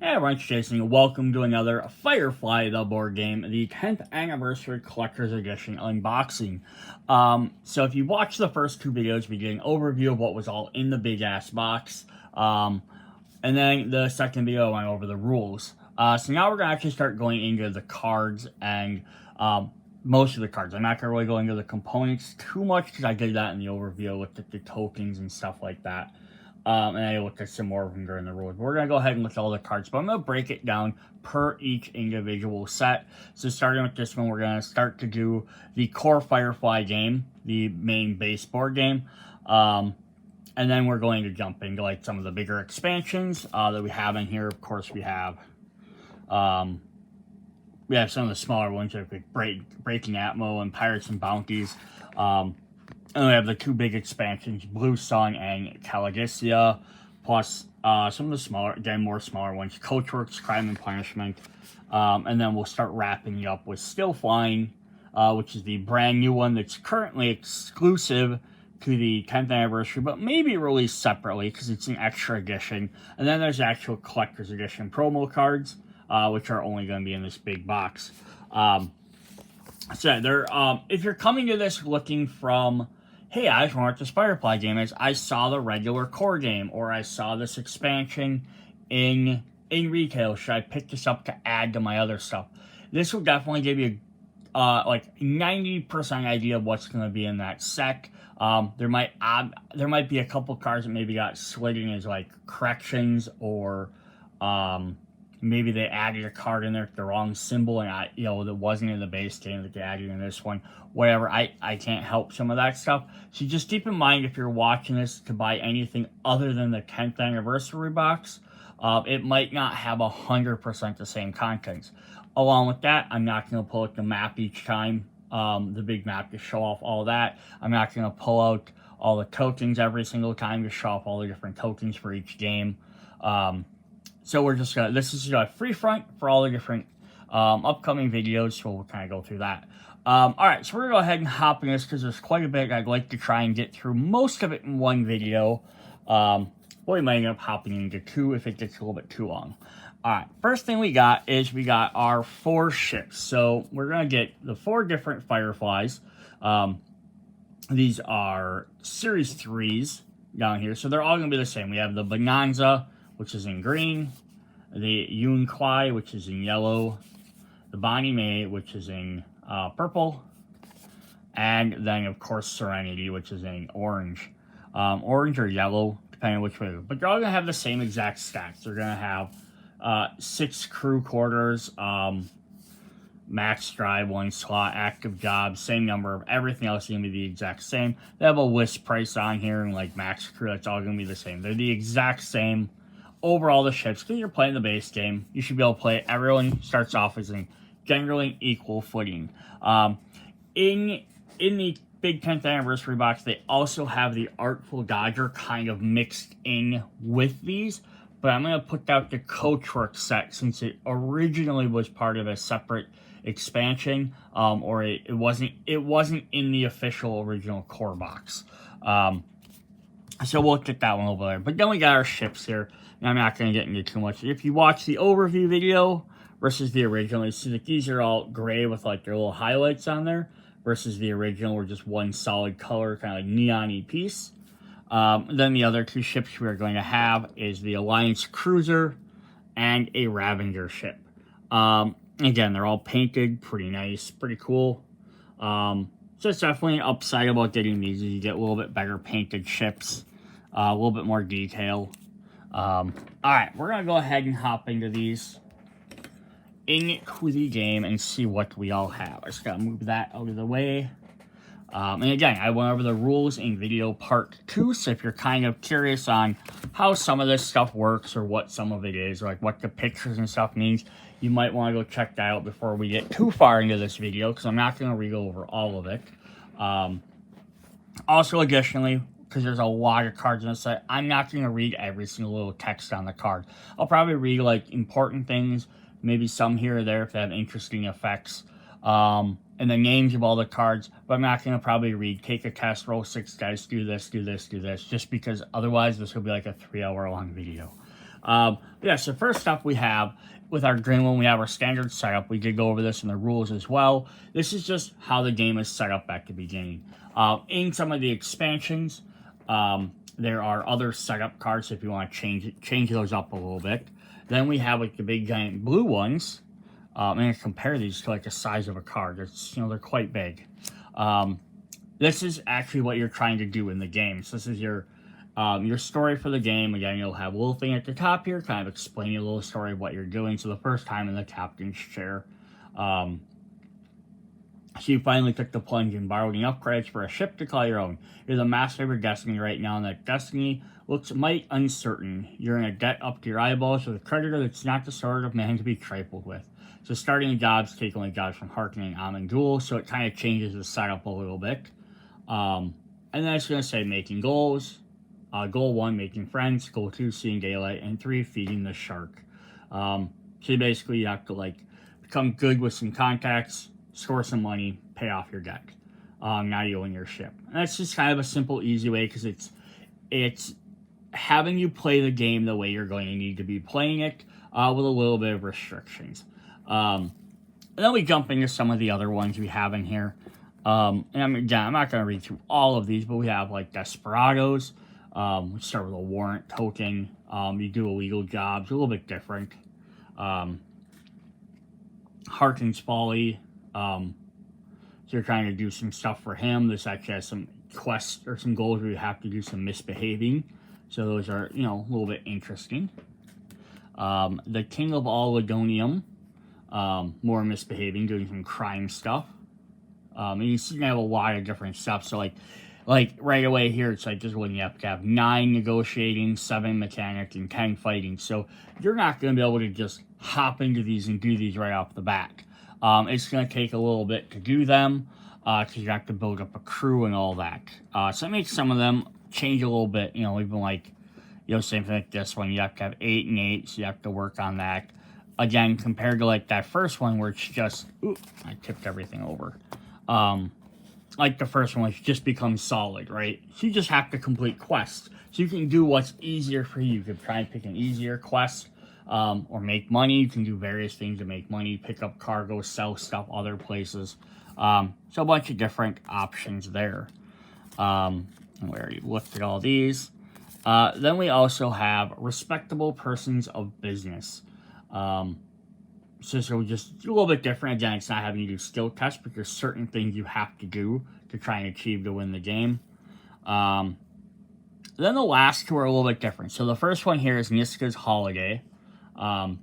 Hey everyone, it's Jason, and welcome to another Firefly, the board game, the 10th Anniversary Collector's Edition unboxing. So if you watched the first two videos, we did an overview of what was all in the big-ass box. And then the second video, I went over the rules. So now we're going to actually start going into the cards and most of the cards. I'm not going to really go into the components too much because I did that in the overview, looked at the tokens and stuff like that. And I looked at some more of them during the rules. We're going to go ahead and look at all the cards, but I'm going to break it down per each individual set. So starting with this one, we're going to start to do the core Firefly game, the main base board game. And then we're going to jump into like some of the bigger expansions that we have in here. Of course, we have some of the smaller ones like Breaking Atmo and Pirates and Bounties. And we have the two big expansions, Blue Sun and Caligisia, plus some of the smaller, again, more smaller ones, Coachworks, Crime and Punishment. And then we'll start wrapping it up with Still Flying, which is the brand new one that's currently exclusive to the 10th anniversary, but maybe released separately because it's an extra edition. And then there's actual collector's edition promo cards, which are only going to be in this big box. So there, if you're coming to this looking from, hey, I just want what this Firefly game is, I saw the regular core game, or I saw this expansion in retail, should I pick this up to add to my other stuff? This will definitely give you like 90% idea of what's going to be in that set. There might be a couple cards that maybe got slid in as like corrections, or maybe they added a card in there with the wrong symbol, and that wasn't in the base game that they added in this one. Whatever, I can't help some of that stuff. So just keep in mind, if you're watching this to buy anything other than the 10th anniversary box, it might not have 100% the same contents. Along with that, I'm not going to pull out the map each time, the big map, to show off all that. I'm not going to pull out all the tokens every single time to show off all the different tokens for each game. So we're just gonna, this is a free front for all the different upcoming videos, so we'll kind of go through that. Alright, so we're gonna go ahead and hop in this because there's quite a bit. I'd like to try and get through most of it in one video. We might end up hopping into two if it gets a little bit too long. Alright, first thing we got is we got our 4 ships. So we're gonna get the 4 different Fireflies. These are Series 3s down here, so they're all gonna be the same. We have the Bonanza, which is in green, the Yun Kwai, which is in yellow, the Bonnie May, which is in purple, and then, of course, Serenity, which is in orange. Orange or yellow, depending on which way. But they're all going to have the same exact stats. They're going to have 6 crew quarters, max drive, 1 slot, active jobs, same number of everything else is going to be the exact same. They have a list price on here, and like max crew, that's all going to be the same. They're the exact same over all the ships. Because you're playing the base game, you should be able to play it. Everyone starts off as a generally equal footing. In the big 10th anniversary box, they also have the Artful Dodger kind of mixed in with these, but I'm going to put out the Coachworks set since it originally was part of a separate expansion, or it wasn't in the official original core box. So we'll get that one over there. But then we got our ships here, and I'm not going to get into too much. If you watch the overview video versus the original, you see that these are all gray with like their little highlights on there, versus the original were just one solid color, kind of like neon-y piece. Then the other 2 ships we are going to have is the Alliance Cruiser and a Ravager ship. Again, they're all painted, pretty nice, pretty cool. So it's definitely an upside about getting these. You get a little bit better painted ships, a little bit more detail. Alright, we're going to go ahead and hop into these into the game and see what we all have. I just got to move that out of the way. And again, I went over the rules in video part 2, so if you're kind of curious on how some of this stuff works or what some of it is, or like what the pictures and stuff means, you might want to go check that out before we get too far into this video, because I'm not going to re-go over all of it. Also, additionally, because there's a lot of cards in this set, I'm not going to read every single little text on the card. I'll probably read like important things, maybe some here or there if they have interesting effects, and the names of all the cards, but I'm not going to probably read, take a test, roll 6 dice, do this, do this, do this, just because otherwise this will be like a 3-hour long video. Yeah, so first up we have, with our green one, we have our standard setup. We did go over this in the rules as well. This is just how the game is set up at the beginning. In some of the expansions, there are other setup cards if you want to change those up a little bit. Then we have like the big giant blue ones. And compare these to like the size of a card. It's, they're quite big. This is actually what you're trying to do in the game. So this is your story for the game. Again, you'll have a little thing at the top here, kind of explaining a little story of what you're doing. So the first time in the captain's chair, so you finally took the plunge and borrowed the upgrades for a ship to call your own. You're the master of your destiny right now, and that destiny looks mighty uncertain. You're in a debt up to your eyeballs with a creditor that's not the sort of man to be trifled with. So starting jobs take only jobs from Harkening, Amandul, so it kind of changes the setup a little bit. And then it's going to say making goals. Goal 1, making friends. Goal 2, seeing daylight. And 3, feeding the shark. So basically you have to become good with some contacts, score some money, pay off your debt. Now you own your ship. And that's just kind of a simple, easy way, because it's having you play the game the way you're going to need to be playing it, with a little bit of restrictions. And then we jump into some of the other ones we have in here. And I'm not going to read through all of these, but we have Desperados. We start with a warrant token. You do illegal jobs, a little bit different. Harken's Folly. So you're trying to do some stuff for him. This actually has some quests or some goals where you have to do some misbehaving. So those are, a little bit interesting. The King of All Ladonium. More misbehaving, doing some crime stuff. And you see, you have a lot of different stuff. So like right away here, it's just when you have to have 9 negotiating, 7 mechanic, and 10 fighting. So you're not going to be able to just hop into these and do these right off the bat. It's going to take a little bit to do them, because you have to build up a crew and all that. So it makes some of them change a little bit. Even same thing like this one. You have to have 8 and 8, so you have to work on that. Again, compared to that first one where it's just, I tipped everything over. The first one, which just becomes solid, right? So you just have to complete quests. So you can do what's easier for you. You can try and pick an easier quest, or make money. You can do various things to make money, pick up cargo, sell stuff other places. So a bunch of different options there. We already looked at all these. Then we also have respectable persons of business. So just a little bit different. Again, it's not having you do skill tests, but there's certain things you have to do to try and achieve to win the game. Then the last two are a little bit different. So the first one here is Niska's Holiday. I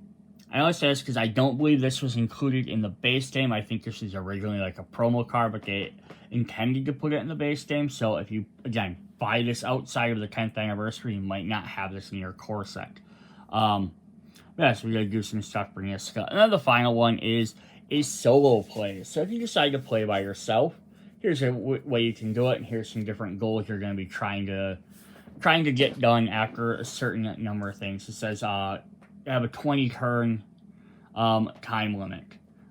only say this because I don't believe this was included in the base game. I think this is originally a promo card, but they intended to put it in the base game. So if you, again, buy this outside of the 10th anniversary, you might not have this in your core set. Yeah, so we gotta do some stuff for Niska. And then the final one is a solo play. So if you decide to play by yourself, here's a way you can do it, and here's some different goals you're gonna be trying to get done after a certain number of things. It says you have a 20 turn time limit.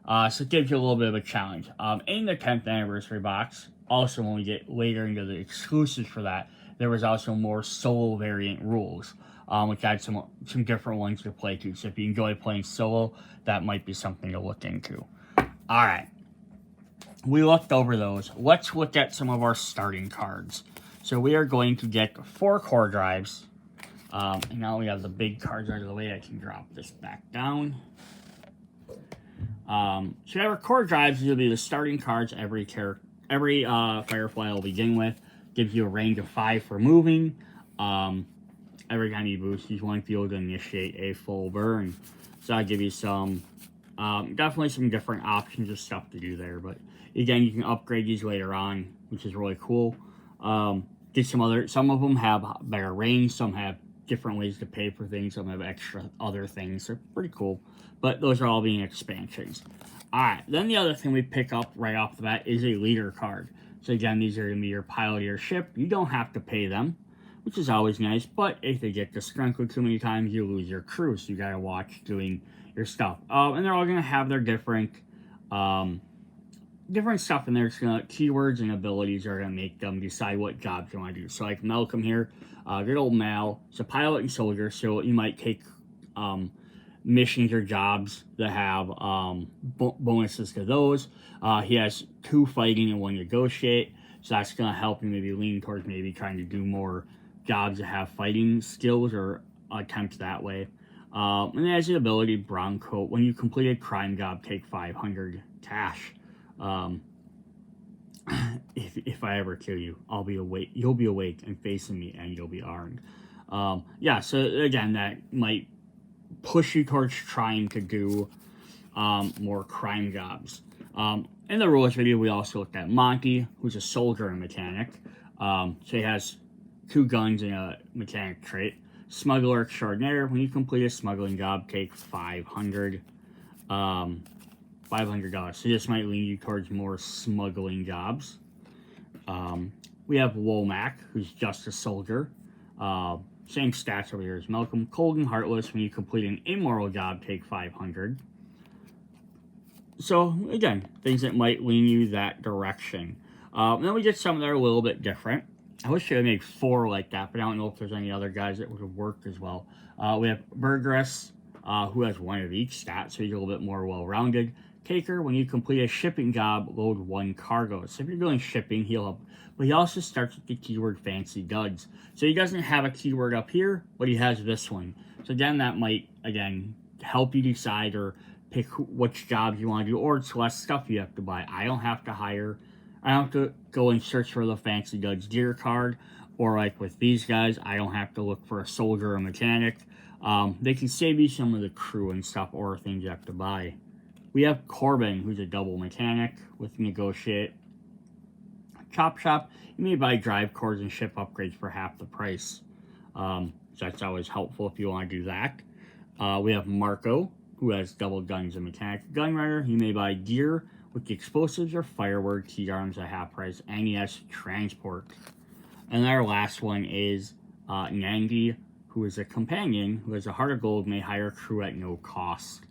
So it gives you a little bit of a challenge. In the 10th anniversary box, also when we get later into the exclusives for that, there was also more solo variant rules. Which had some different ones to play to. So if you enjoy playing solo, that might be something to look into. Alright. We looked over those. Let's look at some of our starting cards. So we are going to get 4 core drives. And now we have the big cards out of the way. I can drop this back down. So we have our core drives. These will be the starting cards every Firefly will begin with. Gives you a range of 5 for moving. Every time you boost, you want to be able to initiate a full burn. So I'll give you some, definitely some different options of stuff to do there. But again, you can upgrade these later on, which is really cool. Get some of them have better range, some have different ways to pay for things, some have extra other things. They're pretty cool. But those are all being expansions. Alright, then the other thing we pick up right off the bat is a leader card. So again, these are going to be your pilot of your ship. You don't have to pay them, which is always nice, but if they get disgruntled too many times, you lose your crew, so you gotta watch doing your stuff. And they're all gonna have their different stuff in there. It's keywords and abilities are gonna make them decide what jobs you want to do. So like Malcolm here, good old Mal, it's a pilot and soldier, so you might take missions or jobs that have bonuses to those. He has 2 fighting and 1 negotiate, so that's going to help you maybe lean towards maybe trying to do more jobs that have fighting skills or attempts that way. And it has the ability brown coat. When you complete a crime job, take 500 cash. If I ever kill you, I'll be awake. You'll be awake and facing me, and you'll be armed. Yeah. So again, that might push you towards trying to do more crime jobs. In the rules video, we also looked at Monty, who's a soldier and mechanic. So he has 2 guns and a mechanic trait. Smuggler extraordinaire. When you complete a smuggling job, take $500. $500. So this might lean you towards more smuggling jobs. We have Womack, who's just a soldier. Same stats over here as Malcolm. Cold and heartless. When you complete an immoral job, take 500. So again, things that might lean you that direction. Then we get some that are a little bit different. I wish I made 4 like that, but I don't know if there's any other guys that would have worked as well. We have Burgress, who has 1 of each stat, so he's a little bit more well-rounded. Taker, when you complete a shipping job, load 1 cargo. So if you're doing shipping, he'll help. But he also starts with the keyword fancy duds. So he doesn't have a keyword up here, but he has this one. So again, that might, again, help you decide or pick which jobs you want to do, or it's less stuff you have to buy. I don't have to go and search for the fancy duds gear card, or like with these guys, I don't have to look for a soldier or mechanic. They can save you some of the crew and stuff or things you have to buy. We have Corbin, who's a double mechanic with negotiate. Chop Shop, you may buy drive cores and ship upgrades for half the price. So that's always helpful if you want to do that. We have Marco, who has double guns and mechanic. Gunrunner, you may buy gear with explosives or firework key arms at half price, and he has transport. And our last one is Nangi, who is a companion who has a heart of gold, may hire crew at no cost.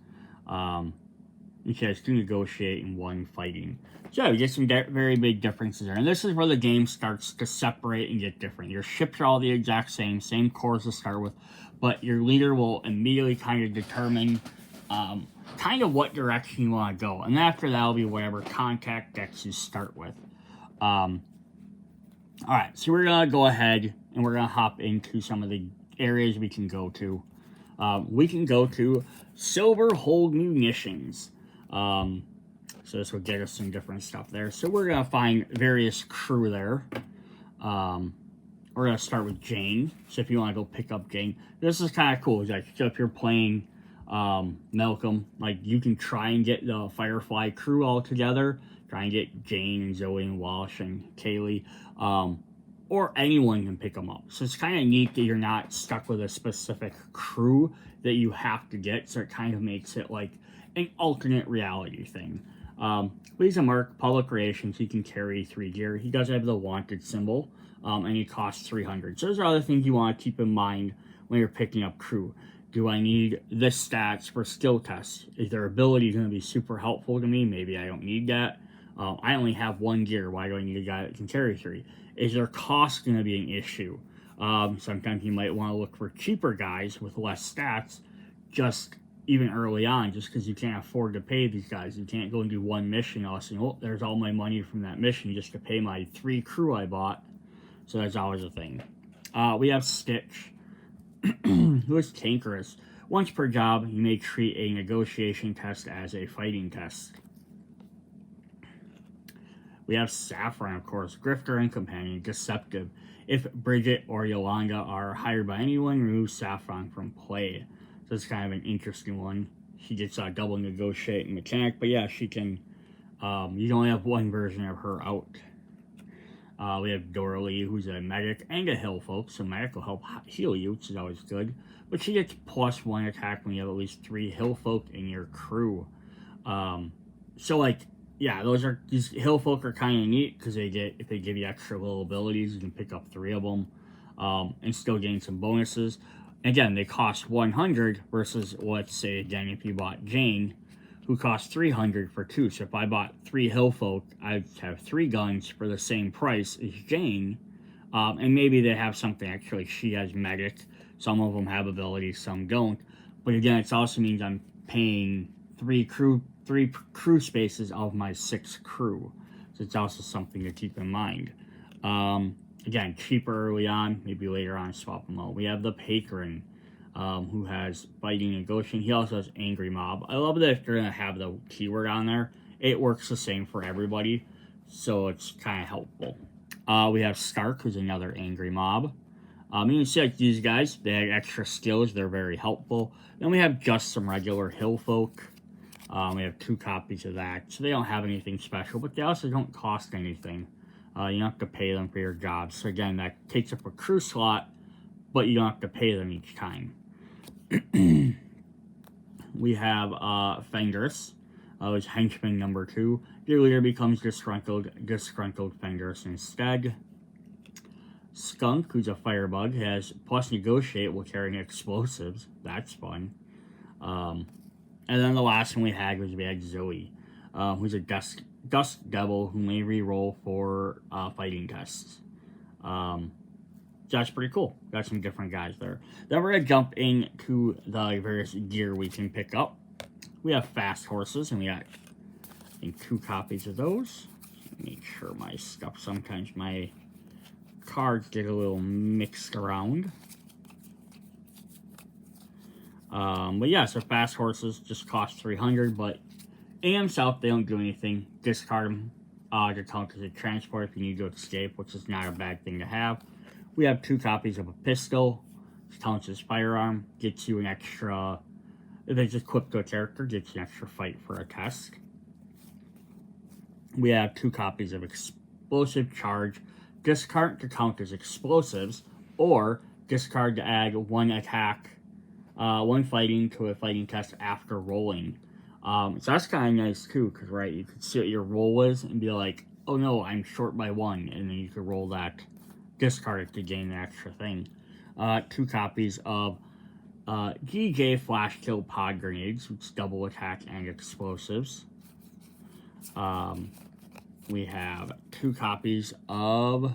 He has 2 negotiate and 1 fighting. So you get some very big differences there. And this is where the game starts to separate and get different. Your ships are all the exact same cores to start with, but your leader will immediately kind of determine kind of what direction you want to go. And after that will be whatever contact decks you start with. Alright, so we're going to go ahead and we're going to hop into some of the areas we can go to. We can go to Silver Hold Munitions. So this will get us some different stuff there. So we're going to find various crew there. We're going to start with Jane. So if you want to go pick up Jane, this is kind of cool. Like, so if you're playing Malcolm, like you can try and get the Firefly crew all together. Try and get Jane and Zoe and Walsh and Kaylee. Or anyone can pick them up. So it's kind of neat that you're not stuck with a specific crew that you have to get. So it kind of makes it like an alternate reality thing. He's a Merc, public relations. He can carry 3 gear. He does have the wanted symbol, and he costs 300. So those are other things you want to keep in mind when you're picking up crew. Do I need this stats for skill tests? Is their ability going to be super helpful to me? Maybe I don't need that. I only have 1 gear. Why do I need a guy that can carry 3? Is their cost going to be an issue? Sometimes you might want to look for cheaper guys with less stats, just even early on, just because you can't afford to pay these guys. You can't go and do 1 mission, all of a sudden, oh, there's all my money from that mission just to pay my 3 crew I bought. So that's always a thing. We have Stitch, who is tankerous. Once per job, you may treat a negotiation test as a fighting test. We have Saffron, of course, grifter and companion, deceptive. If Bridget or Yolanda are hired by anyone, remove Saffron from play. So it's kind of an interesting one. She gets double negotiate and mechanic, but yeah, she can. You only have 1 version of her out. We have Doralee, who's a medic and a heal folk, so medic will help heal you, which is always good. But she gets +1 attack when you have at least 3 heal folk in your crew. So like, yeah, these heal folk are kind of neat because if they give you extra little abilities, you can pick up 3 of them and still gain some bonuses. Again, they cost 100 versus, let's say, again, if you bought Jane, who costs 300 for 2. So if I bought 3 hill folk, I'd have 3 guns for the same price as Jane. And maybe they have something, actually, she has medic. Some of them have abilities, some don't. But again, it also means I'm paying three crew spaces of my 6 crew. So it's also something to keep in mind. Again, cheaper early on, maybe later on swap them out. We have the Patron, who has fighting and negotiating. He also has angry mob. I love that if you're gonna have the keyword on there, it works the same for everybody, so it's kind of helpful. We have Stark, who's another angry mob. You can see like these guys, they have extra skills, they're very helpful. Then we have just some regular hill folk. We have 2 copies of that, so they don't have anything special, but they also don't cost anything. You don't have to pay them for your jobs. So again, that takes up a crew slot, but you don't have to pay them each time. We have Fenris, who's henchman number 2. Your leader becomes disgruntled Fenris instead. Skunk, who's a firebug, has plus negotiate while carrying explosives. That's fun. And then the last one we had Zoe, who's a dust devil who may reroll for fighting tests. That's pretty cool. Got some different guys there. Then we're gonna jump into the various gear we can pick up. We have fast horses, and we got, I think, 2 copies of those. Make sure my stuff. Sometimes my cards get a little mixed around. But yeah, so fast horses just cost 300, but in themselves they don't do anything. Discard them to count as a transport if you need to escape, which is not a bad thing to have. We have 2 copies of a pistol, which counts as firearm, gets you an extra, if it's equipped to a character, gets you an extra fight for a test. We have 2 copies of explosive charge, discard to count as explosives, or discard to add 1 attack, 1 fighting to a fighting test after rolling. So that's kind of nice too, because right, you could see what your roll is and be like, oh no, I'm short by 1, and then you could roll that, discard it to gain an extra thing. 2 copies of GJ flash kill pod grenades, which double attack and explosives. We have 2 copies of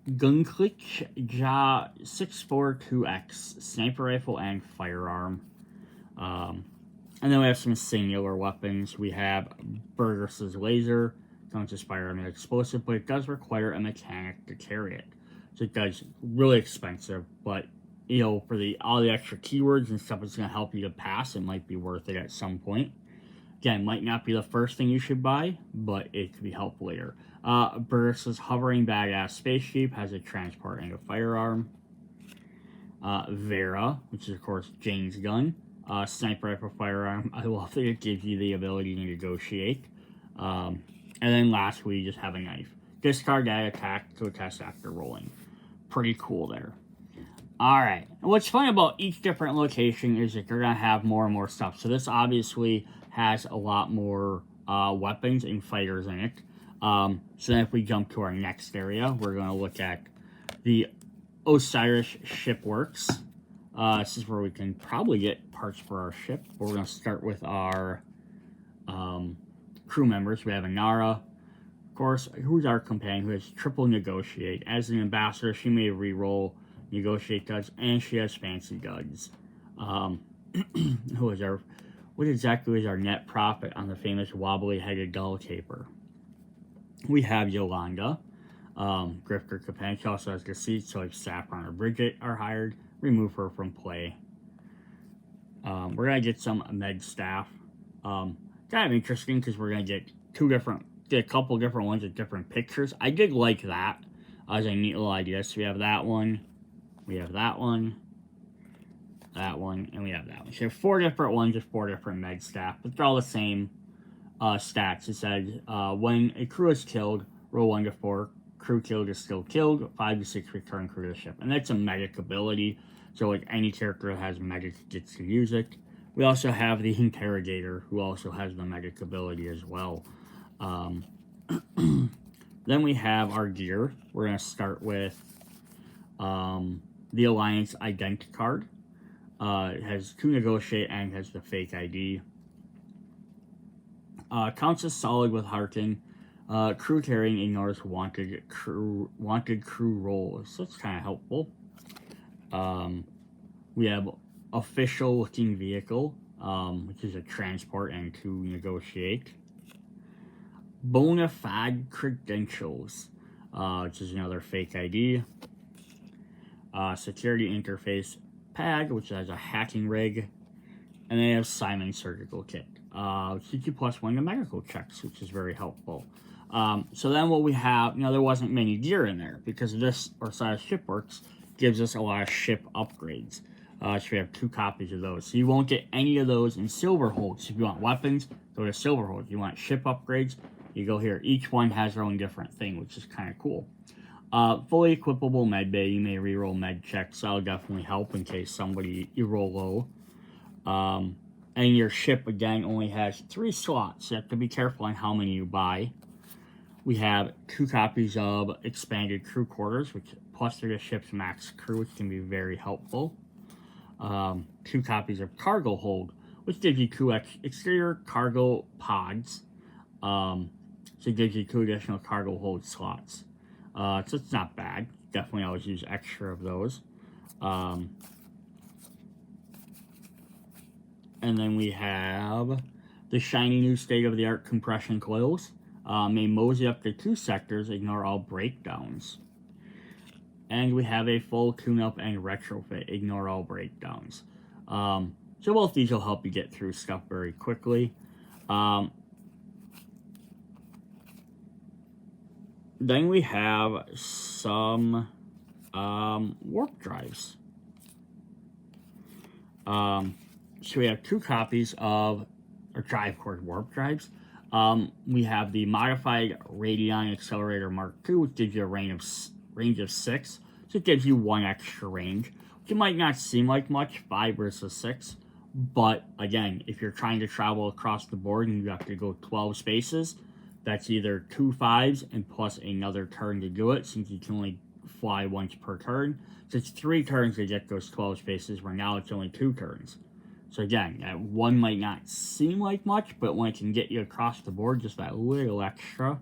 Gunklich Ja 642X sniper rifle and firearm. And then we have some singular weapons. We have Burgess's laser, counts as firearm and explosive, but it does require a mechanic to carry it. So it does really expensive, but you know, for all the extra keywords and stuff it's going to help you to pass, it might be worth it at some point. Again, might not be the first thing you should buy, but it could be helpful later. Burgess's hovering badass spaceship has a transport and a firearm. Vera, which is of course Jane's gun, sniper rifle, firearm. I love that it gives you the ability to negotiate. And then last we just have a knife. Discard that attack to a test after rolling. Pretty cool there. Alright, and what's fun about each different location is that you're going to have more and more stuff. So this obviously has a lot more weapons and fighters in it. So then if we jump to our next area, we're going to look at the Osiris Shipworks. This is where we can probably get parts for our ship. But we're going to start with our crew members. We have Inara, of course, who's our companion, who has triple negotiate. As an ambassador, she may reroll negotiate guns, and she has fancy guns. What exactly is our net profit on the famous wobbly-headed gull caper? We have Yolanda, Grifter companion. She also has deceit, so if Saffron or Bridget are hired, remove her from play. We're gonna get some med staff. Kind of interesting because we're gonna get a couple different ones with different pictures. I did like that as a neat little idea. So we have that one, we have that one, and we have that one. So we have 4 different ones with 4 different med staff, but they're all the same stats. It said when a crew is killed, roll 1 to 4. Crew killed is still killed. 5 to 6 return crew to the ship, and that's a medic ability. So like any character that has medic gets to use it. We also have the interrogator, who also has the medic ability as well. Then we have our gear. We're going to start with the Alliance Ident card. It has 2 negotiate and has the fake ID. Counts as solid with Hearten. Crew carrying ignores wanted crew roles. So that's kind of helpful. We have official looking vehicle, which is a transport and to negotiate. Bona fide credentials, which is another fake ID. Security interface pad, which has a hacking rig. And they have Simon surgical kit. CQ plus 1 to medical checks, which is very helpful. So then what we have, there wasn't many gear in there because this, or size Shipworks, gives us a lot of ship upgrades. So we have 2 copies of those. So you won't get any of those in Silverhold. So if you want weapons, go to Silverhold. If you want ship upgrades, you go here. Each one has their own different thing, which is kind of cool. Fully equipable med bay. You may reroll med checks. That'll definitely help in case you roll low. And your ship, again, only has 3 slots. So you have to be careful on how many you buy. We have 2 copies of expanded crew quarters, which plus they're the ship's max crew, which can be very helpful. 2 copies of cargo hold, which gives you 2 exterior cargo pods. So it gives you 2 additional cargo hold slots. So it's not bad. Definitely always use extra of those. And then we have the shiny new state-of-the-art compression coils. May mosey up to 2 sectors, ignore all breakdowns. And we have a full tune-up and retrofit, ignore all breakdowns. So both these will help you get through stuff very quickly. Then we have some warp drives. So we have 2 copies of drive core warp drives. We have the modified Radion Accelerator Mark II, which gives you a range of 6. So it gives you 1 extra range, which might not seem like much, 5 versus 6. But again, if you're trying to travel across the board and you have to go 12 spaces, that's either 2 5s and plus another turn to do it, since you can only fly once per turn. So it's 3 turns to get those 12 spaces, where now it's only 2 turns. So again, that 1 might not seem like much, but when it can get you across the board, just that little extra.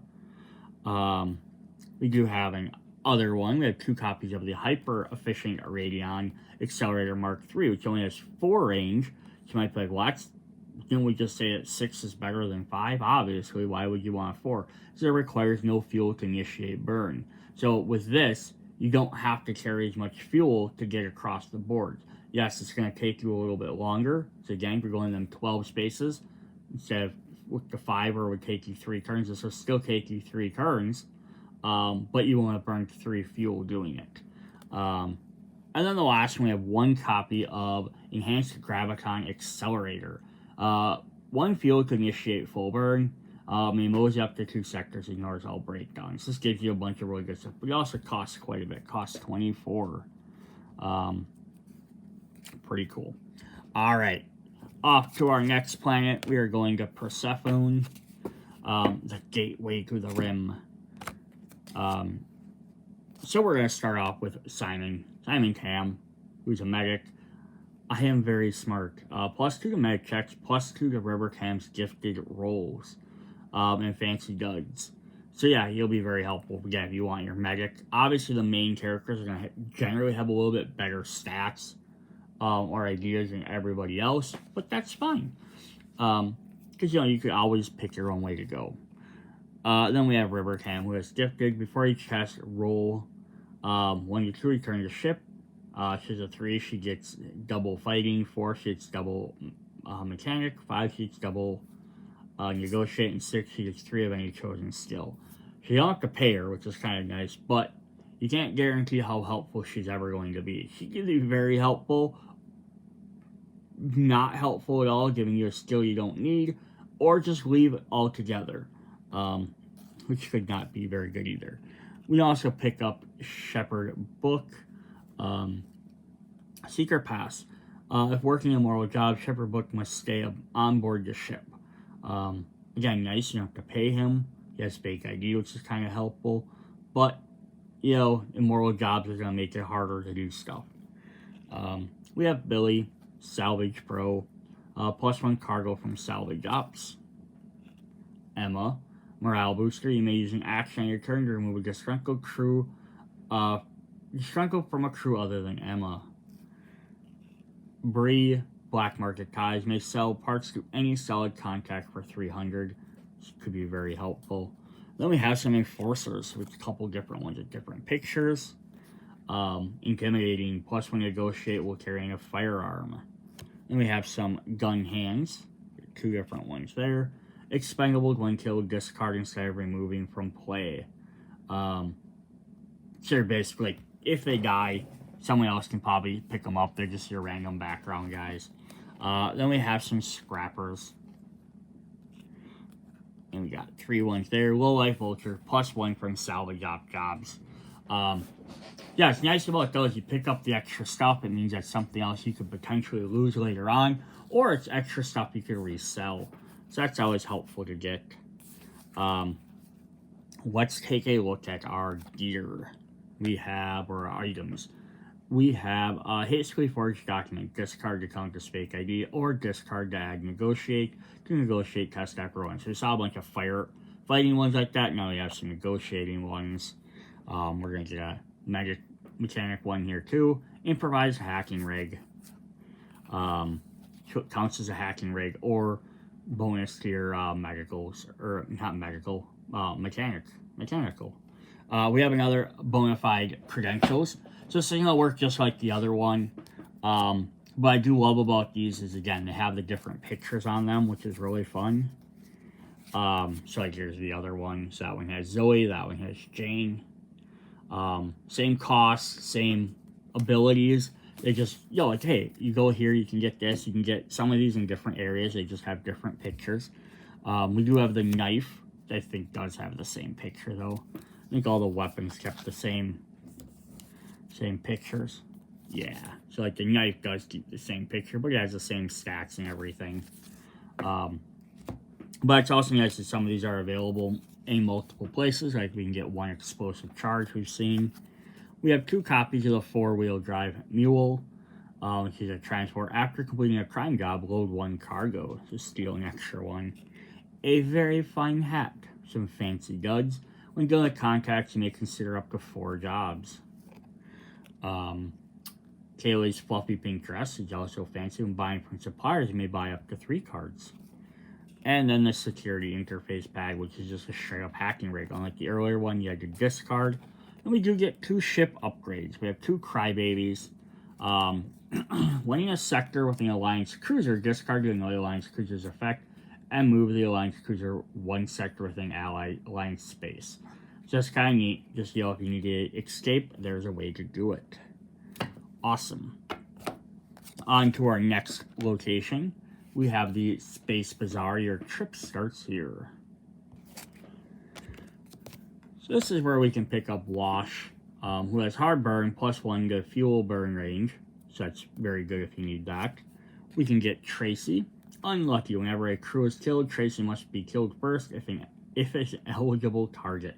We do have an other one. We have 2 copies of the hyper-efficient Radion Accelerator Mark III, which only has 4 range. So you might be like, well, didn't we just say that 6 is better than 5? Obviously, why would you want 4? So it requires no fuel to initiate burn. So with this, you don't have to carry as much fuel to get across the board. Yes, it's going to take you a little bit longer. So again, if you're going them 12 spaces, instead of with the 5 would take you 3 turns, this will still take you 3 turns, but you won't have burned 3 fuel doing it. And then the last one, we have 1 copy of Enhanced Graviton Accelerator. 1 fuel to initiate full burn. May mosey up to 2 sectors, ignores all breakdowns. This gives you a bunch of really good stuff, but it also costs quite a bit. It costs 24. Pretty cool. Alright, off to our next planet. We are going to Persephone, the gateway to the rim. So we're going to start off with Simon Tam, who's a medic. I am very smart. +2 to med checks, +2 to River Tam's gifted rolls, and fancy duds. So yeah, he'll be very helpful. Again, if you want your medic. Obviously, the main characters are going to generally have a little bit better stats or ideas than everybody else, but that's fine. Because, you could always pick your own way to go. Then we have River Tam, who is gifted. Before each test, roll 1 to 2, return to ship. She's a 3, she gets double fighting. 4, she gets double mechanic. 5, she gets double negotiate. And 6, she gets 3 of any chosen skill. So you don't have to pay her, which is kind of nice, but you can't guarantee how helpful she's ever going to be. She can be very helpful, not helpful at all, giving you a skill you don't need, or just leave it altogether, which could not be very good either. We also pick up Shepherd Book, Seeker Pass. If working a moral job, Shepherd Book must stay on board the ship. Again, nice, you don't have to pay him. He has fake ID, which is kind of helpful, but immoral jobs are going to make it harder to do stuff. We have Billy, Salvage Pro, +1 cargo from Salvage Ops. Emma, Morale Booster. You may use an action on your turn to remove a disgruntled crew, disgruntled from a crew other than Emma. Bree black market ties may sell parts to any solid contact for 300. This could be very helpful. Then we have some enforcers with a couple different ones with different pictures. Intimidating, plus when you negotiate while carrying a firearm. Then we have some gun hands, 2 different ones there. Expendable when killed, discard instead of removing from play. So they're basically, if they die, someone else can probably pick them up. They're just your random background guys. Then we have some scrappers. And we got 3 ones there. Low life vulture, plus 1 from salvage op jobs. Yeah, it's nice about those. You pick up the extra stuff. It means that's something else you could potentially lose later on. Or it's extra stuff you could resell. So that's always helpful to get. Let's take a look at our gear. We have, or our items. We have hastily forged document, discard to count as fake ID, or discard to add negotiate to negotiate test after one. So we saw a bunch of fighting ones like that. Now we have some negotiating ones. We're going to get a mechanic one here too. Improvised hacking rig. Counts as a hacking rig or bonus to your medicals, or not medical, mechanical. We have another bona fide credentials. So this thing will work just like the other one. What I do love about these is, again, they have the different pictures on them, which is really fun. So like here's the other one. So that one has Zoe, that one has Jane. Same costs, same abilities. They just, like, hey, you go here, you can get this. You can get some of these in different areas. They just have different pictures. We do have the knife. I think does have the same picture, though. I think all the weapons kept the same pictures. Yeah, so like the knife does keep the same picture, but it has the same stats and everything. But it's also nice that some of these are available in multiple places. Like we can get 1 explosive charge we've seen. We have 2 copies of the 4-wheel drive mule, which is a transport. After completing a crime job, load 1 cargo. Just steal an extra one. A very fine hat. Some fancy duds. When dealing with contacts, you may consider up to 4 jobs. Kaylee's fluffy pink dress is also fancy. When buying from suppliers, you may buy up to 3 cards. And then the security interface pad, which is just a straight up hacking rig. Unlike the earlier one, you had to discard. And we do get 2 ship upgrades. We have 2 crybabies. Winning a sector with an Alliance cruiser, discard the Alliance cruiser's effect, and move the Alliance cruiser 1 sector within Alliance space. Just kind of neat. Just, if you need to escape, there's a way to do it. Awesome. On to our next location. We have the Space Bazaar. Your trip starts here. So this is where we can pick up Wash, who has hard burn, plus 1 to fuel burn range. So that's very good if you need that. We can get Tracy. Unlucky. Whenever a crew is killed, Tracy must be killed first if it's an eligible target.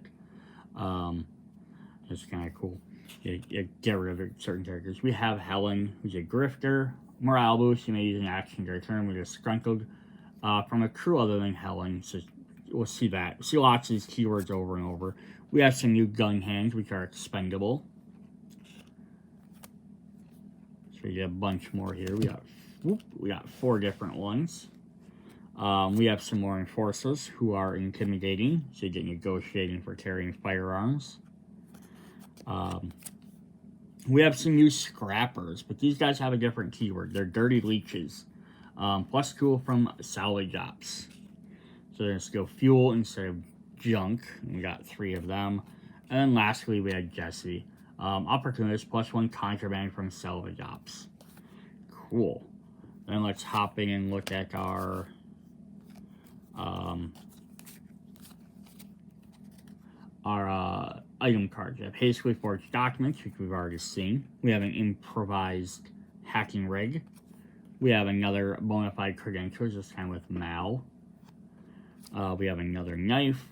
That's kind of cool. You get rid of certain characters. We have Helen, who's a grifter. Morale boost. You may use an action to return with a disgruntled from a crew other than Helen. So we'll see that. See lots of these keywords over and over. We have some new gun hands, which are expendable. So we get a bunch more here. We got 4 different ones. We have some more enforcers who are intimidating. So you get negotiating for carrying firearms. We have some new scrappers, but these guys have a different keyword. They're dirty leeches. Plus tool from salvage ops. So they're going to go fuel instead of junk. And we got 3 of them. And then lastly, we had Jesse. Opportunist, plus 1 contraband from salvage ops. Cool. Then let's hop in and look at our item cards. We have hastily forged documents, which we've already seen. We have an improvised hacking rig. We have another bona fide credentials, this time with Mal. We have another knife,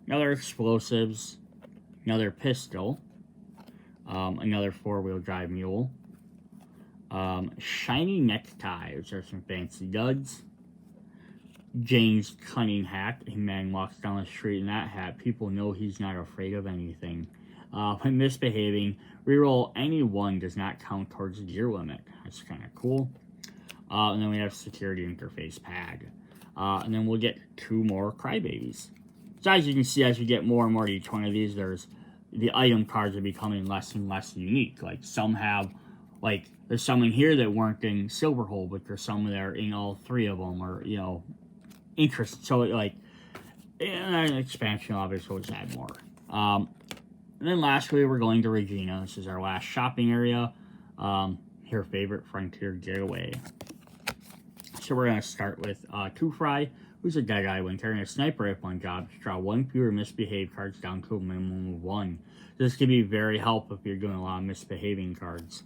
another explosives, another pistol, another 4-wheel drive mule, shiny necktie, which are some fancy duds. Jane's cunning hat. A man walks down the street in that hat. People know he's not afraid of anything. When misbehaving, reroll any 1 does not count towards the gear limit. That's kind of cool. And then we have security interface pad. And then we'll get 2 more crybabies. So as you can see, as you get more and more to each one of these, the item cards are becoming less and less unique. Like some have, like there's some in here that weren't in Silverhold, but there's some that are in all 3 of them, or interest. So like, and an expansion obviously will just add more. And then lastly, we're going to Regina. This is our last shopping area. Her favorite frontier getaway. So we're going to start with Firefly, who's a dead eye. When carrying a sniper rifle on jobs, draw 1 fewer misbehave cards down to a minimum of 1. This can be very helpful if you're doing a lot of misbehaving cards.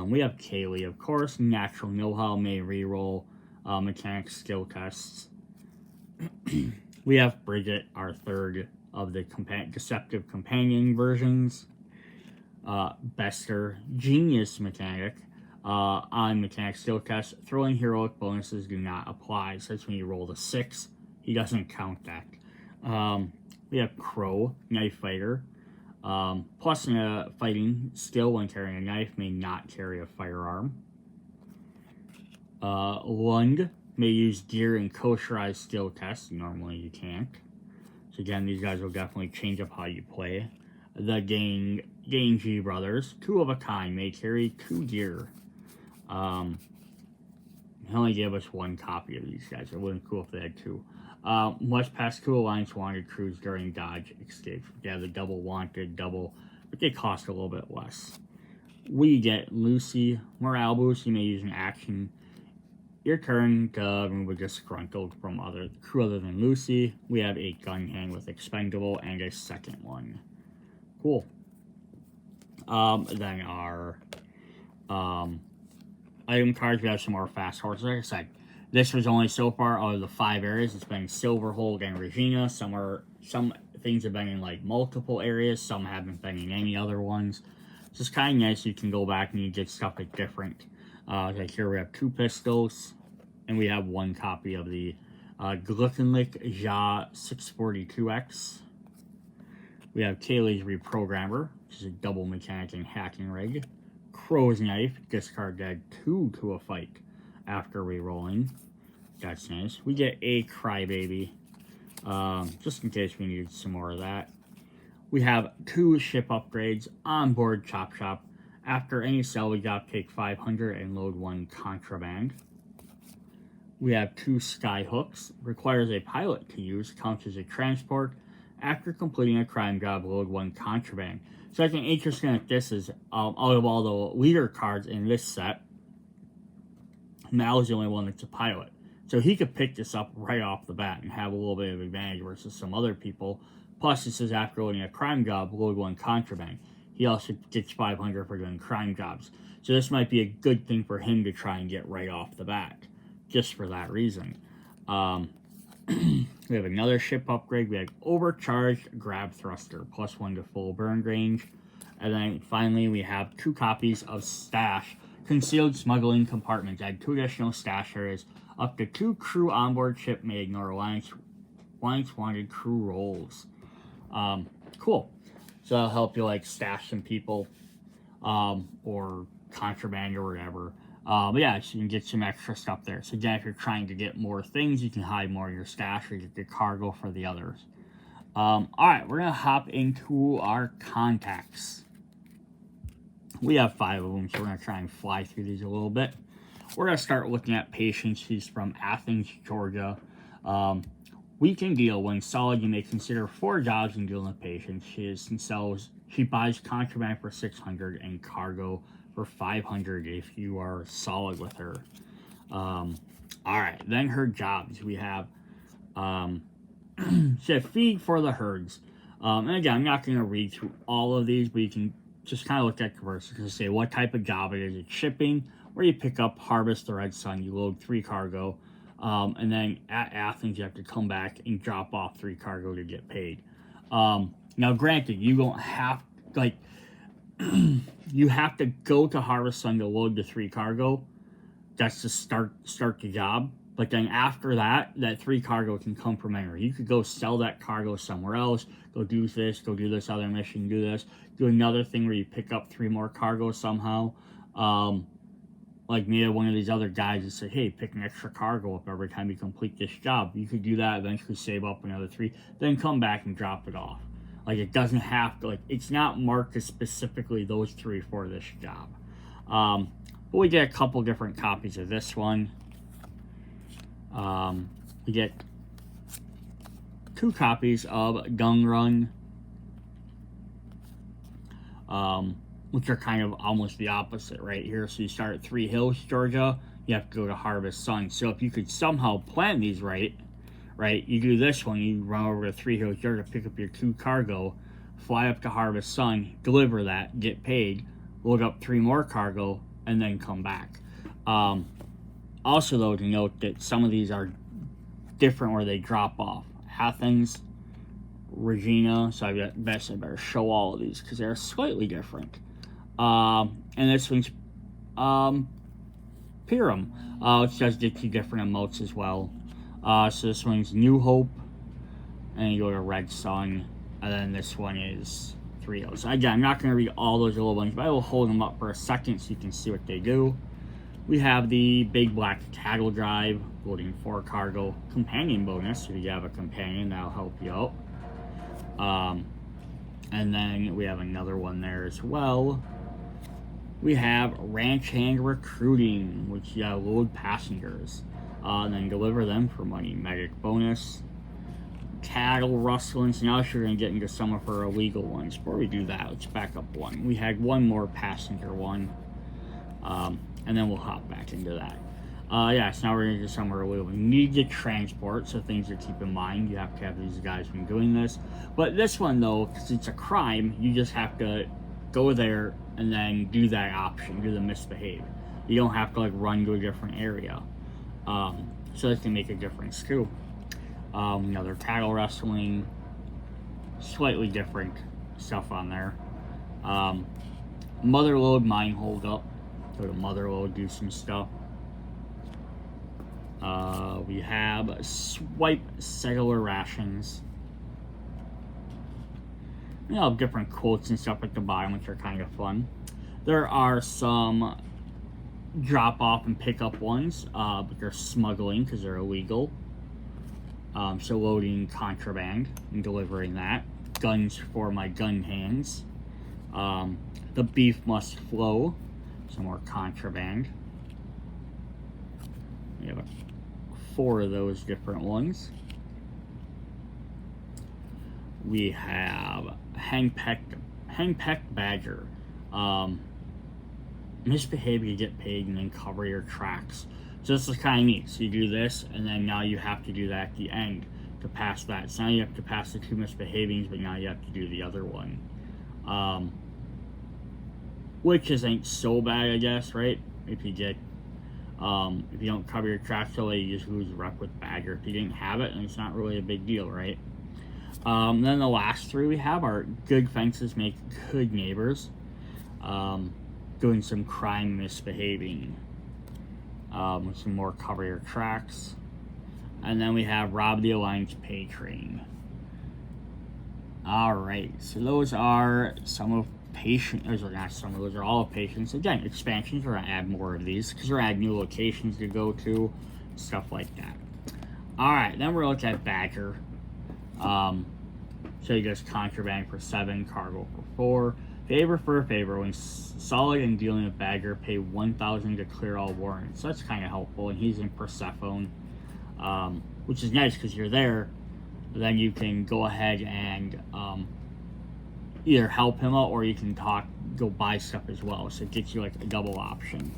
We have Kaylee, of course. Natural know-how, may reroll, mechanics, skill tests. We have Bridget, our third of the deceptive companion versions. Bester, genius mechanic. On mechanic skill test, throwing heroic bonuses do not apply. So that's when you roll the 6. He doesn't count that. We have Crow, knife fighter. Plus in a fighting skill when carrying a knife, may not carry a firearm. Lund may use gear in kosherized skill tests. Normally you can't. So again, these guys will definitely change up how you play. The Ganji brothers, 2 of a kind, may carry 2 gear. He only gave us 1 copy of these guys. It wouldn't be cool if they had 2. Must pass 2 Alliance wanted crews during dodge escape. Yeah, the double wanted, but they cost a little bit less. We get Lucy, morale boost. You may use an action your turn to remove a disgruntled from crew other than Lucy. We have a gun hand with expendable and a second one. Cool. Then our item cards, we have some more fast horses. Like I said, this was only so far out of the 5 areas. It's been Silverhold and Regina. Some things have been in like multiple areas. Some haven't been in any other ones. It's just kind of nice. You can go back and you get stuff at different. Like here we have 2 pistols, and we have 1 copy of the Gluckenlick Ja 642X. We have Kaylee's Reprogrammer, which is a double mechanic and hacking rig. Crow's Knife, discard dead 2 to a fight after re-rolling. That's nice. We get a Crybaby, just in case we need some more of that. We have 2 ship upgrades, onboard Chop Shop. After any salvage job, take 500 and load 1 contraband. We have 2 Sky Hooks, requires a pilot to use, counts as a transport. After completing a crime job, load 1 contraband. So I think interesting at this is, out of all the leader cards in this set, Mal's the only one that's a pilot. So he could pick this up right off the bat and have a little bit of advantage versus some other people. Plus, it says after loading a crime job, load 1 contraband. He also gets 500 for doing crime jobs. So this might be a good thing for him to try and get right off the bat, just for that reason. We have another ship upgrade. We have overcharged grab thruster, plus 1 to full burn range. And then finally, we have 2 copies of Stash, concealed smuggling compartments. Add 2 additional stash areas. Up to 2 crew onboard ship may ignore Alliance wanted crew rolls. Cool. So that'll help you like stash some people, or contraband or whatever. But yeah, so you can get some extra stuff there. So again, if you're trying to get more things, you can hide more of your stash or get the cargo for the others. Alright, we're going to hop into our contacts. We have 5 of them, so we're going to try and fly through these a little bit. We're going to start looking at Patience. She's from Athens, Georgia. We can deal. When solid, you may consider 4 jobs in dealing with Patience. She buys contraband for 600 and cargo for 500 if you are solid with her. Alright, then her jobs. We have she has feed for the herds. And again, I'm not going to read through all of these, but you can just kind of look at conversions and say what type of job it is. It's shipping, where you pick up, harvest the red sun, you load 3 cargo. And then at Athens, you have to come back and drop off 3 cargo to get paid. Now, granted, you don't have, like, you have to go to Harvest Sun to load the 3 cargo. That's to start the job. But then after that 3 cargo can come from anywhere. You could go sell that cargo somewhere else, go do this other mission, do another thing where you pick up 3 more cargo somehow. like maybe one of these other guys that say, hey, pick an extra cargo up every time you complete this job. You could do that, eventually save up another 3, then come back and drop it off. Like, it doesn't have to, like, it's not marked as specifically those 3 for this job. But we get a couple different copies of this one. We get 2 copies of Gun Run, which are kind of almost the opposite right here. So you start at 3 Hills, Georgia, you have to go to Harvest Sun. So if you could somehow plan these right, you do this one, you run over to 3 Hills, Georgia, pick up your 2 cargo, fly up to Harvest Sun, deliver that, get paid, load up 3 more cargo, and then come back. Also, though, to note that some of these are different where they drop off. Athens, Regina, so I better show all of these because they're slightly different. And this one's Piram, which does get 2 different emotes as well. So this one's New Hope, and you go to Red Sun, and then this one is 3 Hills. Again, I'm not going to read all those little ones, but I will hold them up for a second so you can see what they do. We have the Big Black Cattle Drive, loading 4 cargo, companion bonus. If you have a companion, that'll help you out. And then we have another one there as well. We have Ranch Hand Recruiting, which you gotta load passengers, and then deliver them for money. Medic bonus. Cattle rustling. So now you're gonna get into some of our illegal ones. Before we do that, let's back up one. We had one more passenger one. And then we'll hop back into that. So now we're going to do somewhere where we need to transport, so things to keep in mind. You have to have these guys been doing this. But this one, though, because it's a crime, you just have to go there and then do that option, do the misbehave. You don't have to, like, run to a different area. So that can make a difference, too. Another cattle wrestling, slightly different stuff on there. Motherlode mine hold up. Go to Motherlode, do some stuff. We have Swipe Cellular Rations. You know, different quotes and stuff at the bottom, which are kind of fun. There are some drop off and pick up ones, but they're smuggling because they're illegal. So loading contraband and delivering that. Guns for my gun hands. The beef must flow. Some more contraband. We have 4 of those different ones. We have Hangpecked Badger. Misbehave, you get paid, and then cover your tracks. So this is kind of neat. So you do this, and then now you have to do that at the end to pass that. So now you have to pass the 2 misbehavings, but now you have to do the other one. Which isn't so bad, I guess, right? If you get, if you don't cover your tracks away, you just lose rep with Badger. If you didn't have it, then it's not really a big deal, right? Then the last 3 we have are Good Fences Make Good Neighbors. Doing some crime misbehaving. With some more cover your tracks. And then we have Rob the Alliance Pay Train. Alright, so those are some of those are all of Patience. Again, expansions are going to add more of these because we're adding new locations to go to, stuff like that. Alright, then we're looking at Badger. So you just contraband for 7, cargo for 4. Favor for a favor. When solid and dealing with Badger, pay 1,000 to clear all warrants. So that's kind of helpful. And he's in Persephone, which is nice because you're there. Then you can go ahead and either help him out or you can go buy stuff as well. So it gets you like a double option.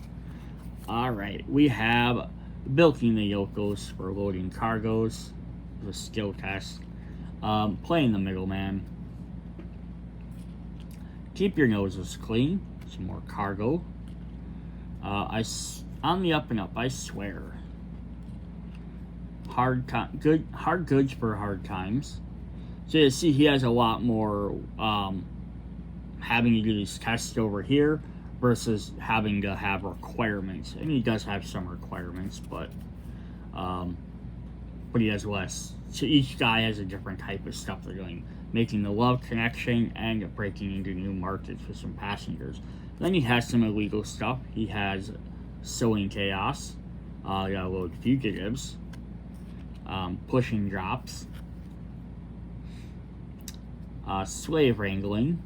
Alright, we have Bilking the Yokos for loading cargoes. The skill test. Playing the middleman. Keep your noses clean. Some more cargo. On the up and up, I swear. Hard goods for hard times. So you see he has a lot more having to do these tests over here versus having to have requirements. And he does have some requirements, but he has less. So each guy has a different type of stuff they're doing. Making the love connection and breaking into new markets with some passengers. Then he has some illegal stuff. He has Sowing chaos. Gotta load fugitives. Pushing drops. Slave wrangling.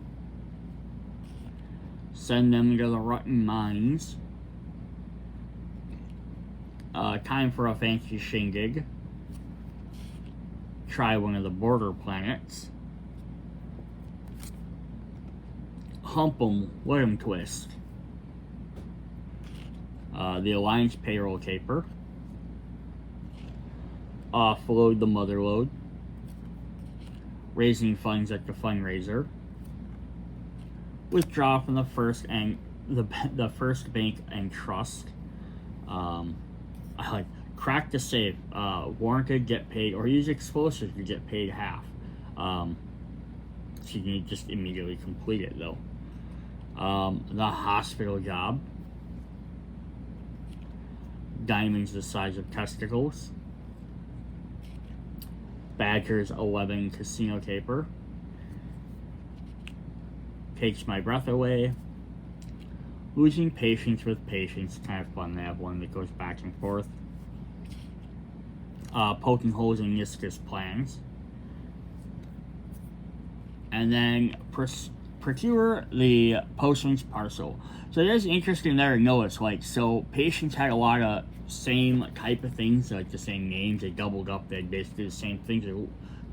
Send them to the rotten mines. Time for a fancy shindig. Try one of the border planets. Hump 'em, let 'em twist. The Alliance payroll caper. Offload the motherload. Raising funds at the fundraiser. Withdraw from the first bank and trust. I like crack the safe. Warranted, get paid, or use explosives to get paid half. So you can just immediately complete it though. The hospital job. Diamonds the size of testicles. Badger's 11 casino caper. Takes my breath away. Losing patience with patience. Kind of fun to have one that goes back and forth. Poking holes in Niska's plans. And then procure the postman's parcel. So it is interesting there to notice, like, so Patience had a lot of same type of things, like the same names, they doubled up, they basically the same things at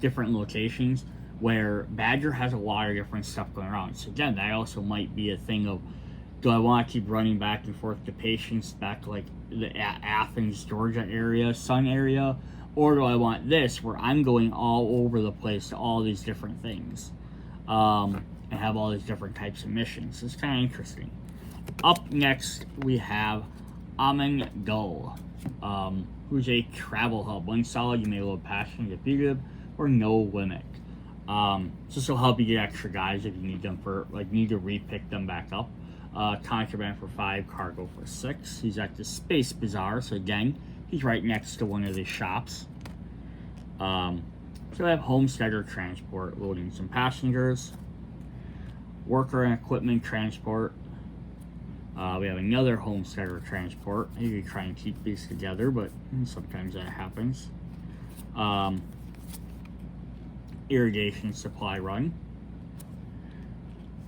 different locations, where Badger has a lot of different stuff going around. So again, that also might be a thing of, do I want to keep running back and forth to Patience, back to like the Athens, Georgia area, Sun area, or do I want this, where I'm going all over the place to all these different things, and have all these different types of missions. It's kind of interesting. Up next, we have Amen Gull, who's a travel hub. When solid, you may load passion, get fugitive, or no limit. So this will help you get extra guys if you need them for, like, need to repick them back up. Contraband for 5, cargo for 6. He's at the Space Bazaar, so again, he's right next to one of the shops. So we have Homesteader Transport, loading some passengers. Worker and Equipment Transport. We have another Homesteader Transport. I usually try and keep these together, but sometimes that happens. Irrigation Supply Run.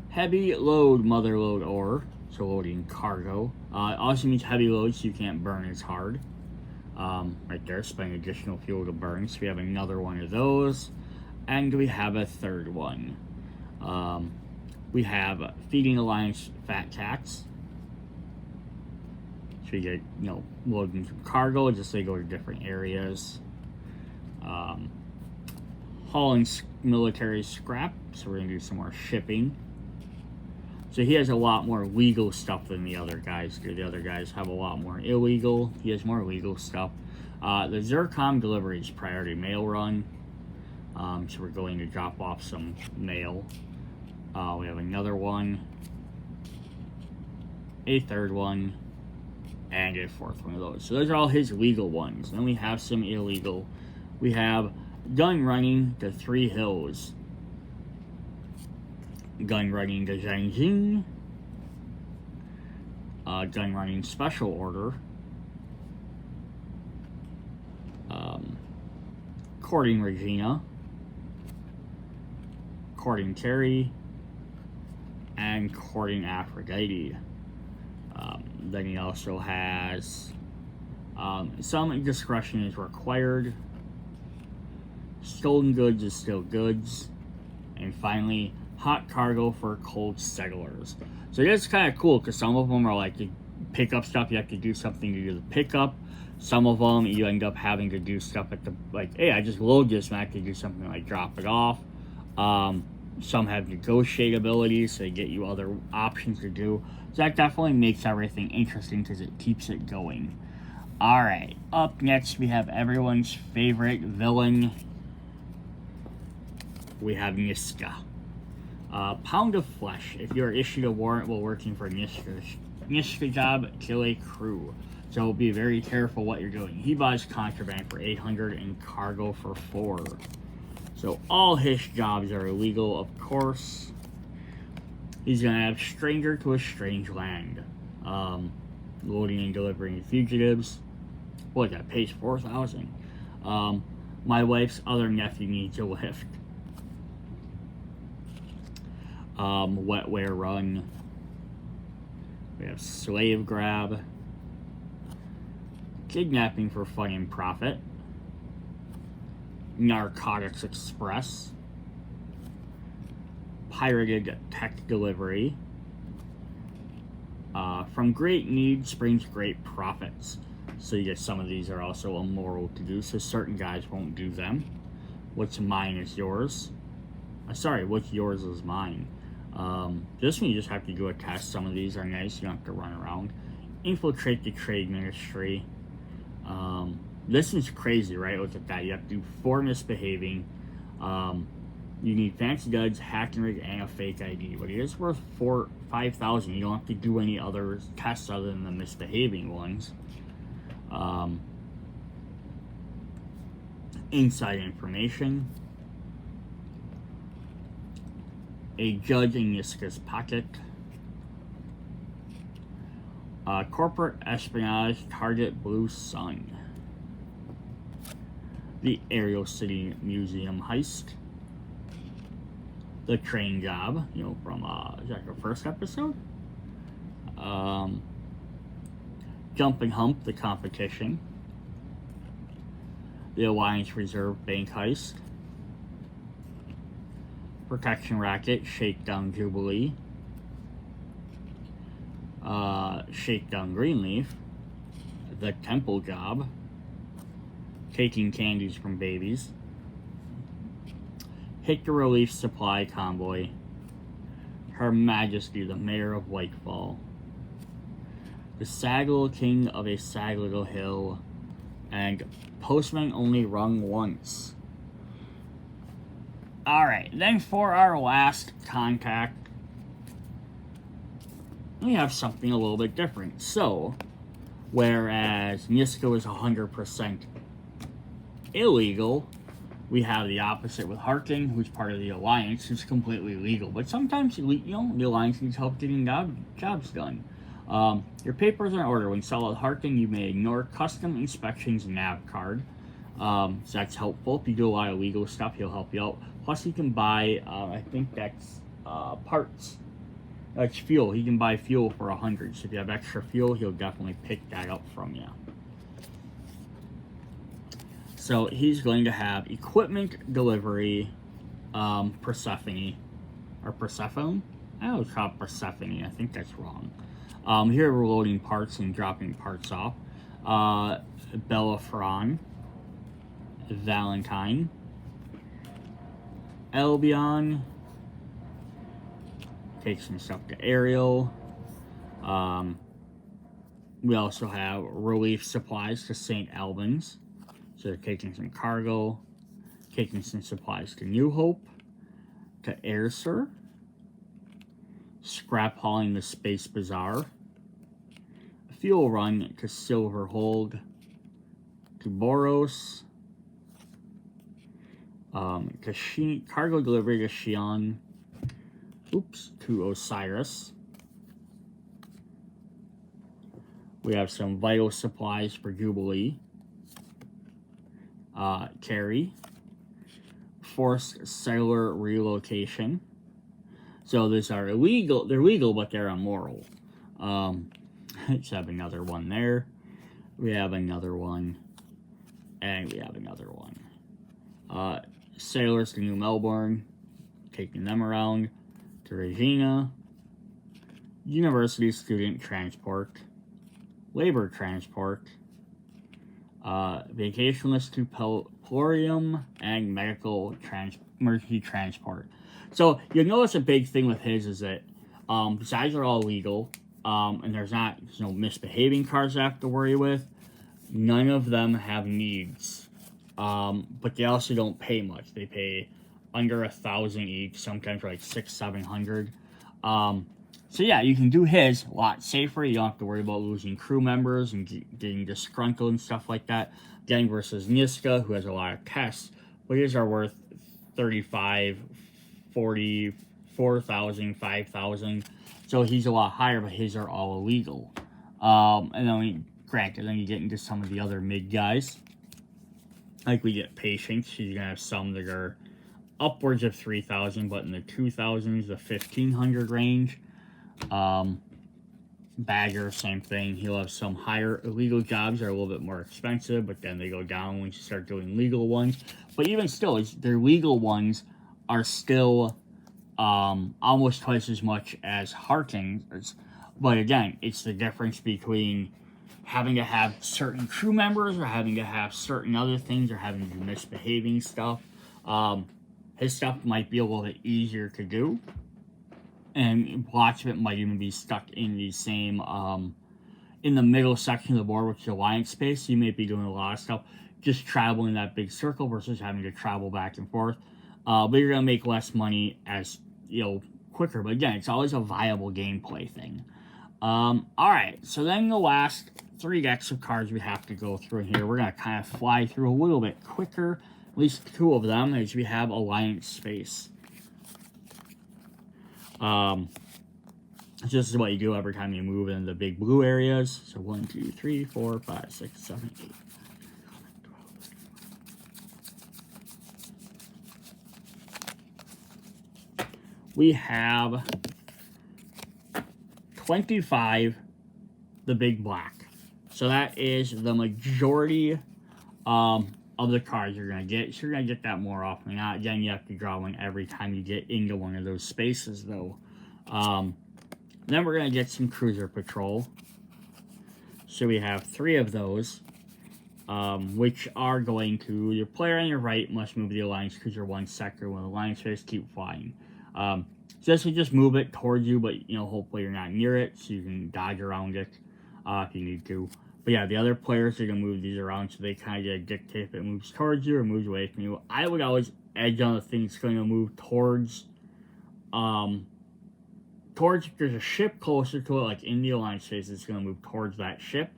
Heavy Load Mother Load Ore, so loading cargo. Also means heavy loads, so you can't burn as hard. Right there, spending additional fuel to burn. So we have another one of those. And we have a third one. We have Feeding Alliance Fat Cats. So you get, loading some cargo, just so you go to different areas. Hauling military scrap, so we're going to do some more shipping. So he has a lot more legal stuff than the other guys do. The other guys have a lot more illegal. He has more legal stuff. The Zircon deliveries priority mail run. So we're going to drop off some mail. We have another one, a third one, and a fourth one of those. So those are all his legal ones. Then we have some illegal. We have gun running to 3 Hills. Gun running to Zhangjiang. Gun running special order. Courting Regina. Courting Terry. And courting Aphrodite. Then he also has some discretion is required. Stolen goods is still goods. And finally, hot cargo for cold settlers. So that's kind of cool because some of them are like to pick up stuff, you have to do something to do the pickup. Some of them you end up having to do stuff at the, like, hey, I just load this and I have to do something like drop it off. Some have negotiate abilities, so they get you other options to do. So that definitely makes everything interesting because it keeps it going. Alright, up next we have everyone's favorite villain. We have Niska. Pound of Flesh. If you are issued a warrant while working for Niska job, kill a crew. So be very careful what you're doing. He buys contraband for 800 and cargo for 4. So all his jobs are illegal, of course. He's gonna have stranger to a strange land. loading and delivering fugitives. Boy, that pays 4,000. My wife's other nephew needs a lift. Wetware run. We have slave grab. Kidnapping for fun and profit. Narcotics express. Pirated tech delivery. From great need springs great profits. So you get some of these are also immoral to do, so certain guys won't do them. What's mine is yours. Sorry, what's yours is mine. This one you just have to do a test. Some of these are nice, you don't have to run around. Infiltrate the trade ministry. This one's crazy, right? Look at that. You have to do 4 misbehaving. You need fancy goods, hacking rig, and a fake ID. But it is worth 5,000. You don't have to do any other tests other than the misbehaving ones. Inside information. A judge in Niska's pocket. Corporate espionage, target Blue Sun. The Aerial City Museum heist. The train job, you know, from is that the first episode? Jumping Hump, the competition. The Alliance Reserve Bank heist. Protection Racket, Shakedown Jubilee. Shakedown Greenleaf. The Temple Job. Taking candies from babies. Hit the Relief Supply Convoy. Her Majesty, the Mayor of Whitefall. The Sad Little King of a Sad Little Hill. And Postman Only Rung Once. Alright, then for our last contact, we have something a little bit different. So, whereas Niska was 100% illegal, we have the opposite with Harkin, who's part of the Alliance, who's completely legal. But sometimes, the Alliance needs help getting jobs done. Your papers are in order. When solid Harkin, you may ignore custom inspections nav card. So that's helpful. If you do a lot of legal stuff, he'll help you out. Plus, you can buy, I think that's parts. That's fuel. He can buy fuel for 100. So if you have extra fuel, he'll definitely pick that up from you. So he's going to have equipment delivery, Persephone. Or Persephone? I always call it Persephone. I think that's wrong. Here we're loading parts and dropping parts off. Bellerophon. Valentine. Albion. Take some stuff to Ariel. We also have relief supplies to St. Albans. So they're taking some cargo. Taking some supplies to New Hope. To Ayrshire. Scrap hauling the Space Bazaar. Fuel run to Silverhold. To Boros. Cargo delivery to Xi'an. To Osiris. We have some vital supplies for Jubilee. Carry. Forced cellular relocation. So these are illegal. They're legal, but they're immoral. Let's have another one there. We have another one. And we have another one. Sailors to New Melbourne. Taking them around. To Regina. University student transport. Labor transport. Vacationless to Pelorium. And medical emergency transport. So you'll notice a big thing with his is that besides they're all legal, and there's no misbehaving cars I have to worry with, none of them have needs. But they also don't pay much. They pay under 1,000 each, sometimes for like 600-700. So yeah, you can do his a lot safer. You don't have to worry about losing crew members and getting disgruntled and stuff like that. Again, versus Niska, who has a lot of tests, but his are worth 35, 40, 4,000, 5,000. So he's a lot higher, but his are all illegal. And then granted, then you get into some of the other mid guys. Like we get Patience. You're gonna have some that are upwards of 3,000, but in the 2,000s, the 1,500 range. Bagger, same thing. He'll have some higher illegal jobs that are a little bit more expensive, but then they go down once you start doing legal ones. But even still, their legal ones are still almost twice as much as Harting's. But again, it's the difference between having to have certain crew members or having to have certain other things or having to do misbehaving stuff. His stuff might be a little bit easier to do, and lots of it might even be stuck in the same in the middle section of the board, which is alliance space. You may be doing a lot of stuff just traveling that big circle versus having to travel back and forth. But you're gonna make less money as quicker. But again, it's always a viable gameplay thing. All right, so then the last 3 decks of cards we have to go through here. We're gonna kind of fly through a little bit quicker. At least 2 of them, as we have alliance space. This is what you do every time you move in the big blue areas. So 1, 2, 3, 4, 5, 6, 7, 8. We have 25, the big black. So that is the majority of the cards you're going to get. So you're going to get that more often than not. Again, you have to draw one every time you get into one of those spaces, though. Then we're going to get some Cruiser Patrol. So we have 3 of those, which are going to, your player on your right must move the Alliance Cruiser 1 sector when the Alliance space keep flying. So this will just move it towards you, but hopefully you're not near it, so you can dodge around it if you need to. But yeah, the other players are going to move these around, so they kind of dictate if it moves towards you or moves away from you. I would always edge on the thing that's going to move towards if there's a ship closer to it, like in the Alliance space, it's going to move towards that ship,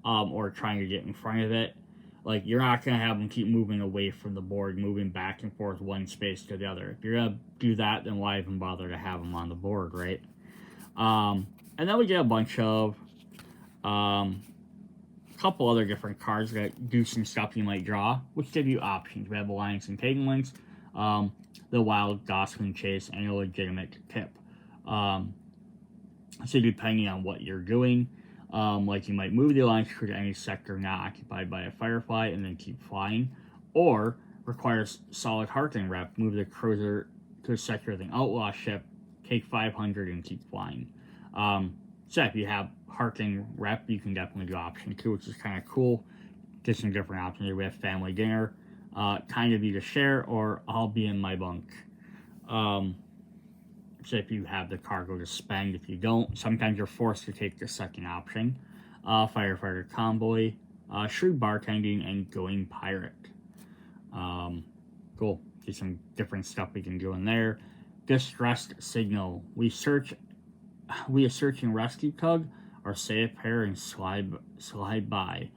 or trying to get in front of it. Like, you're not going to have them keep moving away from the board, moving back and forth one space to the other. If you're going to do that, then why even bother to have them on the board, right? And then we get a bunch of couple other different cards that do some stuff you might draw, which give you options. We have Alliance Entanglements, the Wild Gosling Chase, and a Legitimate Tip. So depending on what you're doing, like you might move the Alliance crew to any sector not occupied by a Firefly and then keep flying, or requires solid Harting rep, move the cruiser to a sector of an outlaw ship, take 500 and keep flying. So if you have Harting rep, you can definitely do option 2, which is kind of cool. Just some different options here. We have Family Dinner, kind of you to share, or I'll be in my bunk. So if you have the cargo to spend, if you don't, sometimes you're forced to take the second option. Firefighter Convoy, Shrewd Bartending, and Going Pirate. Cool. Just some different stuff we can do in there. Distressed Signal. We a search and rescue tug, or say a pair and slide by.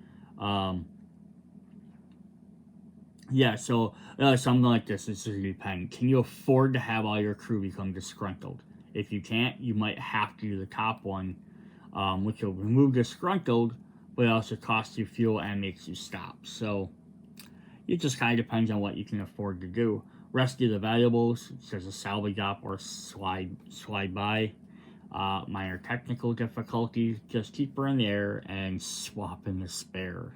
Yeah, so something like this is going to depend. Can you afford to have all your crew become disgruntled? If you can't, you might have to do the top one, which will remove disgruntled, but it also costs you fuel and makes you stop. So it just kind of depends on what you can afford to do. Rescue the valuables. It says a salvage up or slide by. Minor technical difficulties. Just keep her in the air and swap in the spare.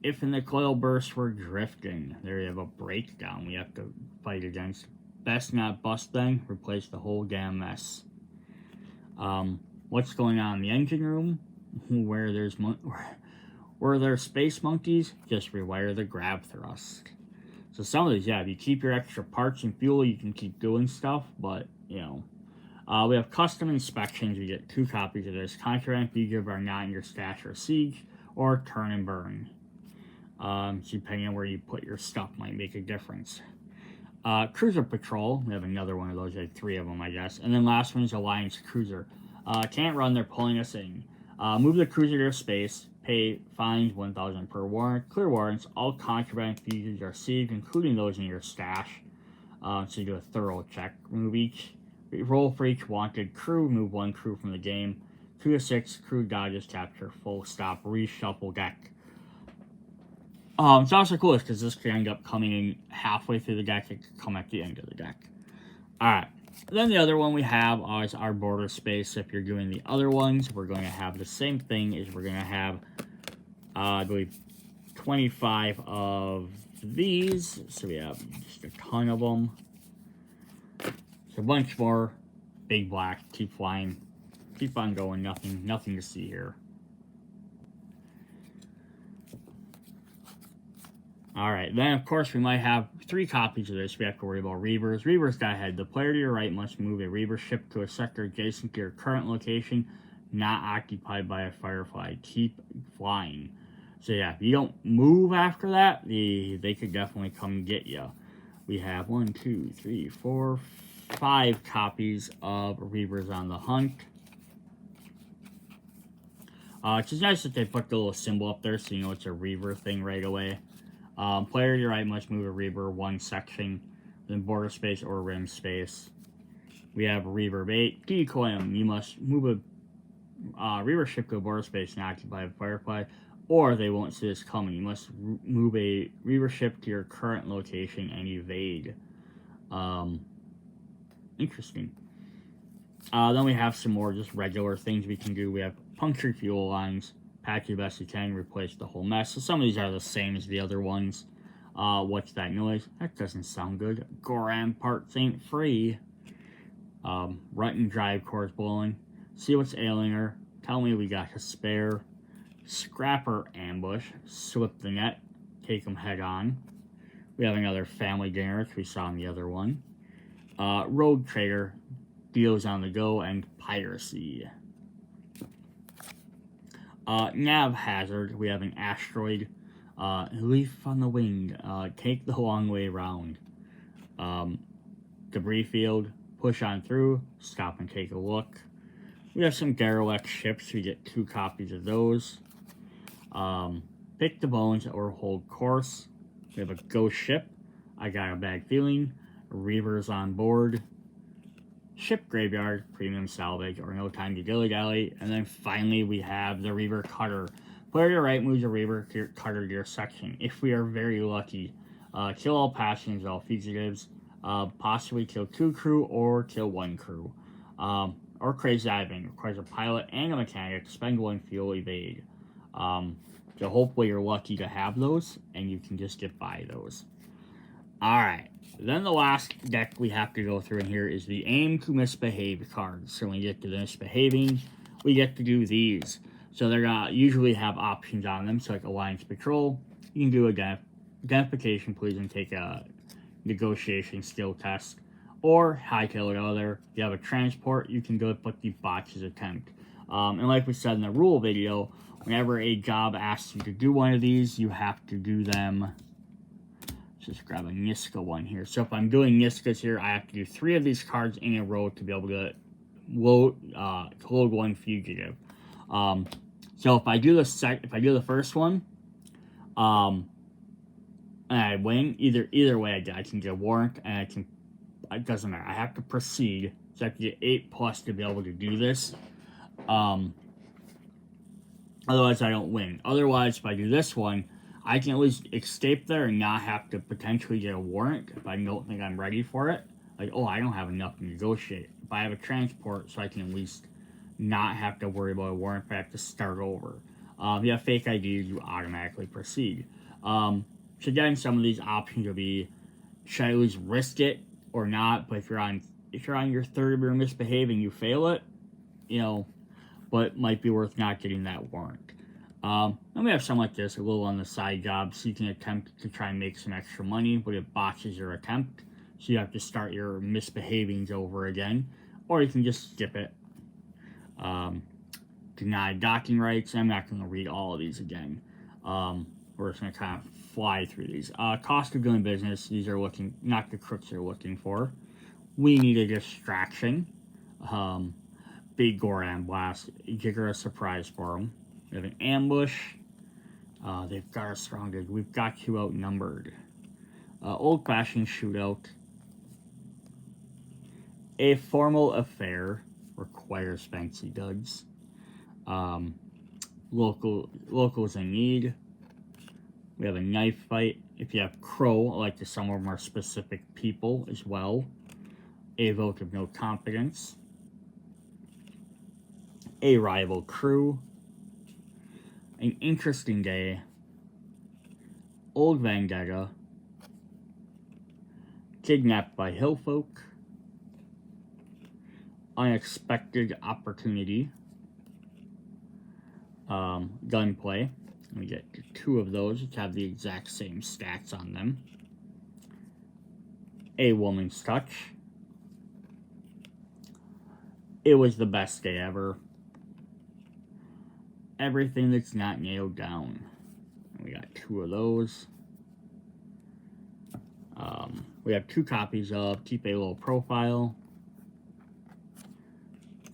If in the coil burst we're drifting, there you have a breakdown we have to fight against. Best not bust then, replace the whole damn mess. What's going on in the engine room? Where there's space monkeys, just rewire the grab thrust. So some of these, yeah, if you keep your extra parts and fuel, you can keep doing stuff, but, we have custom inspections. We get 2 copies of this. Contraband fugitive are not in your stash or siege, or turn and burn. So depending on where you put your stuff might make a difference. Cruiser Patrol, we have another one of those, like 3 of them, I guess. And then last one is Alliance Cruiser. Can't run, they're pulling us in. Move the cruiser to space, pay fines 1,000 per warrant, clear warrants, all contraband fugitives are seized, including those in your stash. So you do a thorough check. Remove each Roll for each wanted crew. Remove 1 crew from the game. 2 to 6 crew dodges capture. Full stop. Reshuffle deck. It's also cool because this could end up coming in halfway through the deck. It could come at the end of the deck. Alright. Then the other one we have is our border space. If you're doing the other ones, we're going to have the same thing. Is we're going to have, I believe, 25 of these. So we have just a ton of them. So a bunch more. Big black. Keep flying. Keep on going. Nothing to see here. Alright, then of course we might have 3 copies of this. We have to worry about Reavers. Reavers got ahead. The player to your right must move a Reaver ship to a sector adjacent to your current location, not occupied by a Firefly. Keep flying. So yeah, if you don't move after that, they could definitely come get you. We have 1, 2, 3, 4, 5 copies of Reavers on the hunt. It's just nice that they put the little symbol up there so you know it's a Reaver thing right away. Player to your right must move a Reaver 1 section, then border space or rim space. We have Reaver bait. Decoy him. You must move a Reaver ship to a border space and occupy a Firefly, or they won't see this coming. You must move a Reaver ship to your current location and evade. Interesting. Then we have some more just regular things we can do. We have punctured fuel lines. Pack your best you can, replace the whole mess. So some of these are the same as the other ones. What's that noise? That doesn't sound good. Goran parts ain't free. Rut and drive cores blowing. See what's ailing her. Tell me we got a spare. Scrapper ambush. Slip the net. Take them head on. We have another family dinner, which we saw in the other one. Rogue trader. Deals on the go and piracy. Nav hazard, we have an asteroid, leaf on the wing, take the long way around. Debris field, push on through, stop and take a look. We have some derelict ships, we get 2 copies of those. Pick the bones or hold course. We have a ghost ship, I got a bad feeling, Reavers on board. Ship graveyard, premium salvage, or no time to dilly-dally. And then finally we have the Reaver cutter. Player to your right moves a Reaver cutter to your section. If we are very lucky, kill all passengers, all fugitives, possibly kill 2 crew or kill 1 crew. Or crazy diving, requires a pilot and a mechanic, spend 1 fuel, evade. So hopefully you're lucky to have those, and you can just get by those. Alright. Then the last deck we have to go through in here is the Aim to Misbehave cards. So when you get to the misbehaving, we get to do these. So they're going to usually have options on them. So like Alliance Patrol, you can do identification, please, and take a negotiation skill test. Or hightail it out of there. If you have a transport, you can go put the boxes attempt. And like we said in the rule video, whenever a job asks you to do one of these, you have to do them. Just grab a Niska one here. So if I'm doing Niskas here, I have to do 3 of these cards in a row to be able to load 1 fugitive. So if I do the first one, and I win, either way I can get a warrant, and it doesn't matter. I have to proceed, so I have to get 8+ to be able to do this. Otherwise I don't win. Otherwise, if I do this one, I can at least escape there and not have to potentially get a warrant if I don't think I'm ready for it. Like, oh, I don't have enough to negotiate. If I have a transport, so I can at least not have to worry about a warrant if I have to start over. If you have fake IDs, you automatically proceed. So getting some of these options will be, should I at least risk it or not? But if you're on your 3rd of your misbehaving, you fail it, but it might be worth not getting that warrant. And we have something like this, a little on the side job, so you can attempt to try and make some extra money, but it botches your attempt, so you have to start your misbehavings over again, or you can just skip it. Denied docking rights. I'm not going to read all of these again. We're just going to kind of fly through these. Cost of doing business. These are not the crooks they're looking for. We need a distraction. Big Goran blast. Jigger a surprise for them. We have an ambush. They've got us surrounded. We've got you outnumbered. Old-fashioned shootout. A formal affair requires fancy duds. Locals in need. We have a knife fight. If you have crow, I like to summon more specific people as well. A vote of no confidence. A rival crew. An interesting day. Old vendetta. Kidnapped by hillfolk. Unexpected opportunity. Gunplay. We get 2 of those, which have the exact same stats on them. A woman's touch. It was the best day ever. Everything that's not nailed down. We got 2 of those. We have 2 copies of Keep a Low Profile.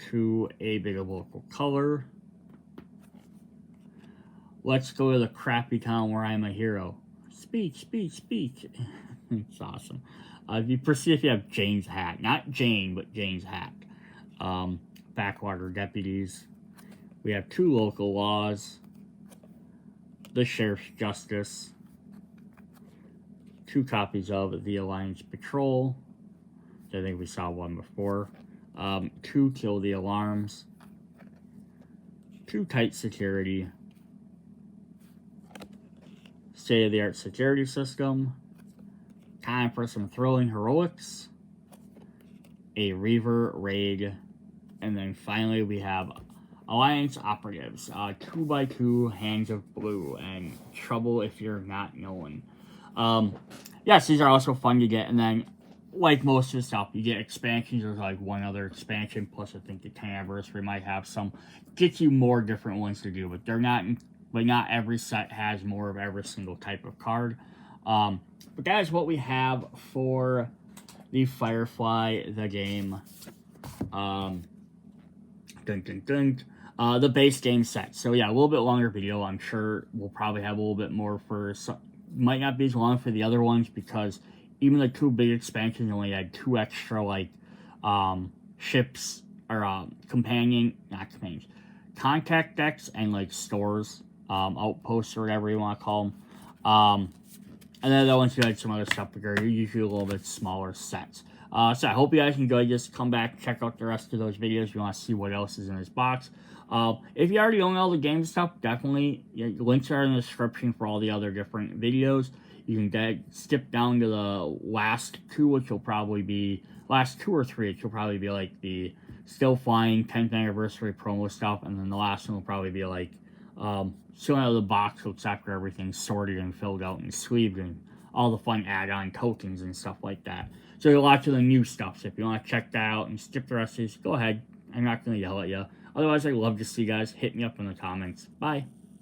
2 A Big of Local Color. Let's go to the crappy town where I'm a hero. Speak, speak, speak. It's awesome. If you proceed, if you have Jane's hat. Not Jane, but Jane's hat. Backwater deputies. We have 2 local laws. The Sheriff's Justice. 2 copies of the Alliance Patrol. I think we saw one before. 2 Kill the Alarms. 2 Tight Security. State-of-the-art security system. Time for some thrilling heroics. A Reaver raid. And then finally we have Alliance Operatives. 2x2 Hands of Blue. And Trouble If You're Not Known. Yes, these are also fun to get. And then, like most of the stuff, you get expansions. There's like one other expansion. Plus, I think the 10th anniversary might have some. Gets you more different ones to do. But they're not... But not every set has more of every single type of card. But that is what we have for the Firefly, the game. The base game set. So yeah, a little bit longer video. I'm sure we'll probably have a little bit more for some. Might not be as long for the other ones because even the 2 big expansions only had 2 extra like ships or not companions, contact decks and like stores. Outposts or whatever you want to call them. And then the other ones you had some other stuff, but they're usually a little bit smaller sets. So I hope you guys enjoyed this. Come back, check out the rest of those videos if you want to see what else is in this box. If you already own all the game stuff, definitely, links are in the description for all the other different videos. You can skip down to the last 2, which will probably be, last 2 or 3, which will probably be like the Still Flying 10th anniversary promo stuff, and then the last one will probably be like, showing out of the box looks after everything's sorted and filled out and sleeved and all the fun add-on tokens and stuff like that. So lots of the new stuff. So if you want to check that out and skip the rest of these, go ahead. I'm not going to yell at you. Otherwise, I'd love to see you guys. Hit me up in the comments. Bye.